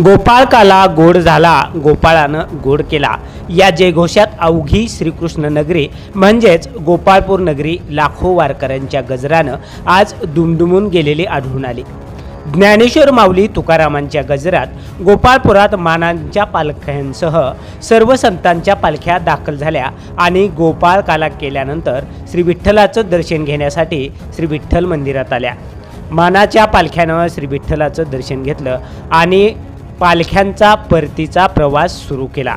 गोपाळकाला गोड झाला, गोपाळानं गोड केला या जयघोषात अवघी श्रीकृष्ण नगरी म्हणजेच गोपाळपूर नगरी लाखो वारकऱ्यांच्या गजरानं आज दुमदुमून गेलेली आढळून आली। ज्ञानेश्वर माऊली तुकारामांच्या गजरात गोपाळपुरात मानांच्या पालख्यांसह सर्व संतांच्या पालख्या दाखल झाल्या आणि गोपाळकाला केल्यानंतर श्री विठ्ठलाचं दर्शन घेण्यासाठी श्री विठ्ठल मंदिरात आल्या। मानाच्या पालख्यानं श्री विठ्ठलाचं दर्शन घेतलं आणि पालख्यांचा परतीचा प्रवास सुरू केला।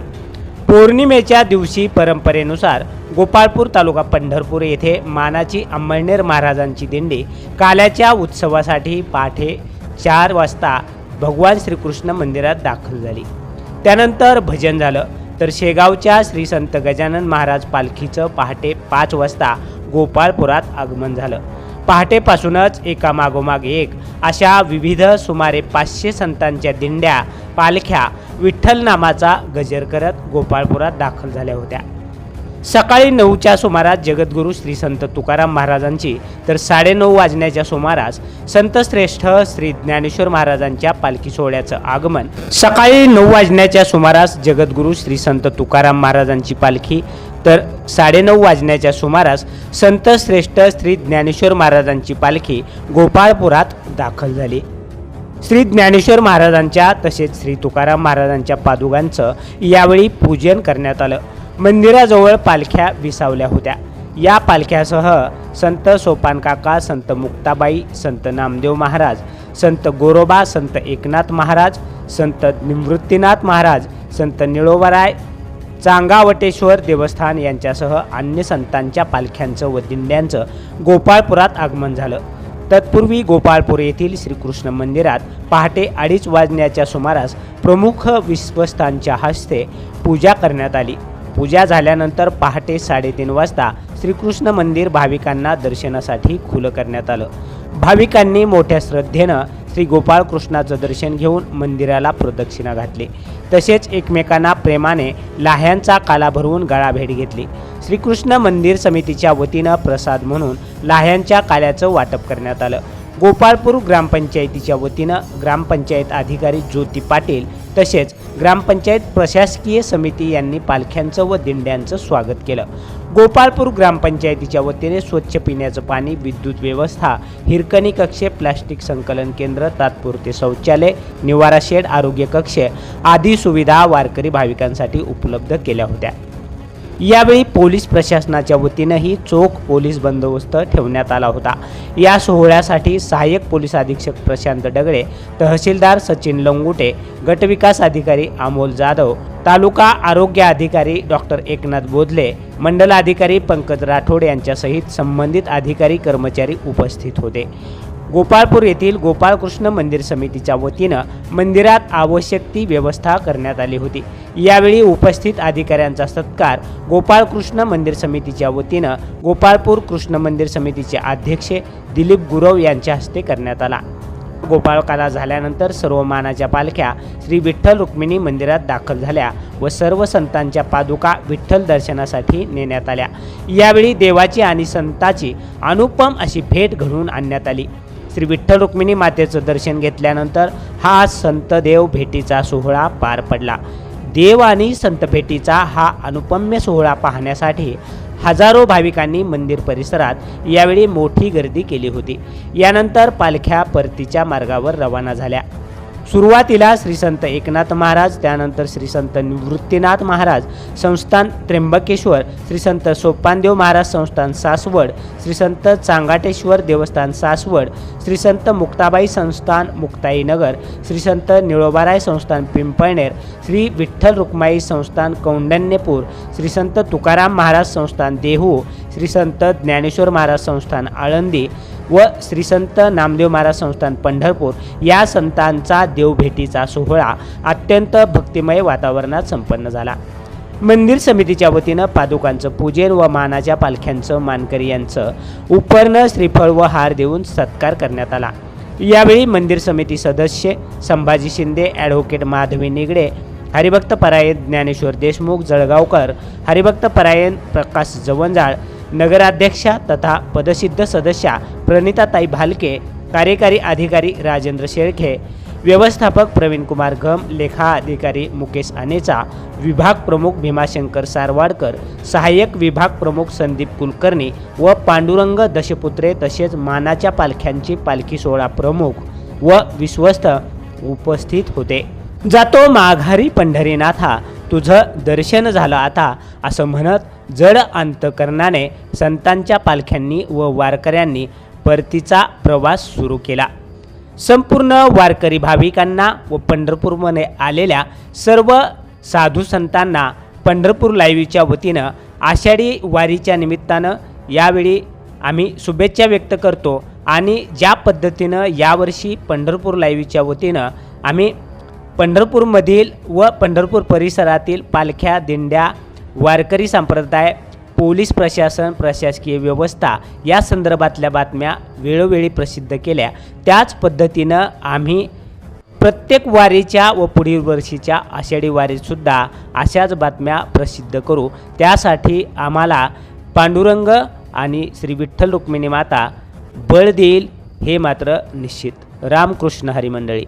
पौर्णिमेच्या दिवशी परंपरेनुसार गोपाळपूर तालुका पंढरपूर येथे मानाची अंमळनेर महाराजांची दिंडी काल्याच्या उत्सवासाठी पहाटे 4 वाजता भगवान श्रीकृष्ण मंदिरात दाखल झाली। त्यानंतर भजन झालं तर शेगावच्या श्री संत गजानन महाराज पालखीचं पहाटे 5 वाजता गोपाळपुरात आगमन झालं। पहाटेपासूनच एकामागोमाग एक अशा विविध सुमारे 500 संतांच्या दिंड्या पालख्या विठ्ठल नामाचा गजर करत गोपाळपुरात दाखल झाल्या होत्या। सकाळी 9च्या सुमारास जगद्गुरू श्री संत तुकाराम महाराजांची तर 9:30 वाजण्याच्या सुमारास संत श्रेष्ठ श्री ज्ञानेश्वर महाराजांच्या पालखी सोहळ्याचं आगमन। सकाळी 9 वाजण्याच्या सुमारास जगद्गुरू श्री संत तुकाराम महाराजांची पालखी तर 9:30 वाजण्याच्या सुमारास संत श्रेष्ठ श्री ज्ञानेश्वर महाराजांची पालखी गोपाळपुरात दाखल झाली। श्री ज्ञानेश्वर महाराजांच्या तसेच श्री तुकाराम महाराजांच्या पादुकांचं यावेळी पूजन करण्यात आलं। मंदिराजवळ पालख्या विसावल्या होत्या। या पालख्यासह संत सोपानकाका, संत मुक्ताबाई, संत नामदेव महाराज, संत गोरोबा, संत एकनाथ महाराज, संत निवृत्तीनाथ महाराज, संत निळोबाराय, चांगावटेश्वर देवस्थान यांच्यासह अन्य संतांच्या पालख्यांचं व दिंड्यांचं गोपाळपुरात आगमन झालं। तत्पूर्वी गोपाळपूर येथील श्रीकृष्ण मंदिरात पहाटे 2:30 वाजण्याच्या सुमारास प्रमुख विश्वस्तांच्या हस्ते पूजा करण्यात आली। पूजा झाल्यानंतर पहाटे 3:30 वाजता श्रीकृष्ण मंदिर भाविकांना दर्शनासाठी खुलं करण्यात आलं। भाविकांनी मोठ्या श्रद्धेनं श्री गोपाळकृष्णाचं दर्शन घेऊन मंदिराला प्रदक्षिणा घातली। तसेच एकमेकांना प्रेमाने लाह्यांचा काला भरवून गळाभेट घेतली। श्रीकृष्ण मंदिर समितीच्या वतीनं प्रसाद म्हणून लाह्यांच्या काल्याचं वाटप करण्यात आलं। गोपाळपूर ग्रामपंचायतीच्या वतीनं ग्रामपंचायत अधिकारी ज्योती पाटील तसेच ग्रामपंचायत प्रशासकीय समिती यांनी पालख्यांचं व दिंड्यांचं स्वागत केलं। गोपाळपूर ग्रामपंचायतीच्या वतीने स्वच्छ पिण्याचं पाणी, विद्युत व्यवस्था, हिरकणी कक्ष, प्लास्टिक संकलन केंद्र, तात्पुरते शौचालय, निवारा शेड, आरोग्य कक्ष आदी सुविधा वारकरी भाविकांसाठी उपलब्ध केल्या होत्या। यावेळी पोलीस प्रशासनाच्या वतीनंही चोख पोलीस बंदोबस्त ठेवण्यात आला होता। या सोहळ्यासाठी सहाय्यक पोलीस अधीक्षक प्रशांत डगळे, तहसीलदार सचिन लंगुटे, गटविकास अधिकारी अमोल जाधव, तालुका आरोग्य अधिकारी डॉक्टर एकनाथ बोधले, मंडल अधिकारी पंकज राठोड यांच्यासहित संबंधित अधिकारी कर्मचारी उपस्थित होते। गोपाळपूर येथील गोपाळकृष्ण मंदिर समितीच्या वतीनं मंदिरात आवश्यक ती व्यवस्था करण्यात आली होती। यावेळी उपस्थित अधिकाऱ्यांचा सत्कार गोपाळकृष्ण मंदिर समितीच्या वतीनं गोपाळपूर कृष्ण मंदिर समितीचे अध्यक्ष दिलीप गुरव यांच्या हस्ते करण्यात आला। गोपाळकाला झाल्यानंतर सर्व मानाच्या पालख्या श्री विठ्ठल रुक्मिणी मंदिरात दाखल झाल्या व सर्व संतांच्या पादुका विठ्ठल दर्शनासाठी नेण्यात आल्या। यावेळी देवाची आणि संताची अनुपम अशी भेट घडवून आणण्यात आली। श्री विठ्ठल रुक्मिणी मातेचं दर्शन घेतल्यानंतर हा संत देव भेटीचा सोहळा पार पडला। देव आणि संत भेटीचा हा अनुपम्य सोहळा पाहण्यासाठी हजारो भाविकांनी मंदिर परिसरात यावेळी मोठी गर्दी केली होती। यानंतर पालख्या परतीच्या मार्गावर रवाना झाल्या। सुरुवातीला श्री संत एकनाथ महाराज, त्यानंतर श्री संत निवृत्तीनाथ महाराज संस्थान त्र्यंबकेश्वर, श्री संत सोपानदेव महाराज संस्थान सासवड, श्री संत चांगाटेश्वर देवस्थान सासवड, श्री संत मुक्ताबाई संस्थान मुक्ताईनगर, श्री संत निळोबाराय संस्थान पिंपळनेर, श्री विठ्ठल रुक्माई संस्थान कौंडण्यपूर, श्री संत तुकाराम महाराज संस्थान देहू, श्री संत ज्ञानेश्वर महाराज संस्थान आळंदी व श्री संत नामदेव महाराज संस्थान पंढरपूर या संतांचा देवभेटीचा सोहळा अत्यंत भक्तिमय वातावरणात संपन्न झाला। मंदिर समितीच्या वतीनं पादुकांचं पूजन व मानाच्या पालख्यांचं मानकरी यांचं उपर्ण श्रीफळ व हार देऊन सत्कार करण्यात आला। यावेळी मंदिर समिती सदस्य संभाजी शिंदे, ॲडव्होकेट माधवी निगडे, हरिभक्त परायण ज्ञानेश्वर देशमुख जळगावकर, हरिभक्त परायण प्रकाश जवंजाळ, नगराध्यक्षा तथा पदसिद्ध सदस्या प्रणिताताई भालके, कार्यकारी अधिकारी राजेंद्र शेळके, व्यवस्थापक प्रवीण कुमार घम, लेखा अधिकारी मुकेश आनेचा, विभाग प्रमुख भीमाशंकर सारवाडकर, सहाय्यक विभाग प्रमुख संदीप कुलकर्णी व पांडुरंग दशपुत्रे तसेच मानाच्या पालख्यांची पालखी सोहळा प्रमुख व विश्वस्त उपस्थित होते. जातो माघारी पंढरीनाथा, तुझं दर्शन झालं आता, असं म्हणत जड अंतकरणाने संतांच्या पालख्यांनी व वारकऱ्यांनी परतीचा प्रवास सुरू केला. संपूर्ण वारकरी भाविकांना व पंढरपूरमध्ये आलेल्या सर्व साधू संतांना पंढरपूर लाईव्हच्या वतीनं आषाढी वारीच्या निमित्तानं यावेळी आम्ही शुभेच्छा व्यक्त करतो. आणि ज्या पद्धतीनं यावर्षी पंढरपूर लाईव्हच्या वतीनं आम्ही पंढरपूरमधील व पंढरपूर परिसरातील पालख्या, दिंड्या, वारकरी संप्रदाय, पोलीस प्रशासन, प्रशासकीय व्यवस्था या संदर्भातल्या बातम्या वेळोवेळी प्रसिद्ध केल्या, त्याच पद्धतीनं आम्ही प्रत्येक वारीच्या व पुढील वर्षीच्या आषाढी वारीतसुद्धा अशाच बातम्या प्रसिद्ध करू. त्यासाठी आम्हाला पांडुरंग आणि श्री विठ्ठल रुक्मिणी माता बळ देईल हे मात्र निश्चित. रामकृष्ण हरी मंडळी.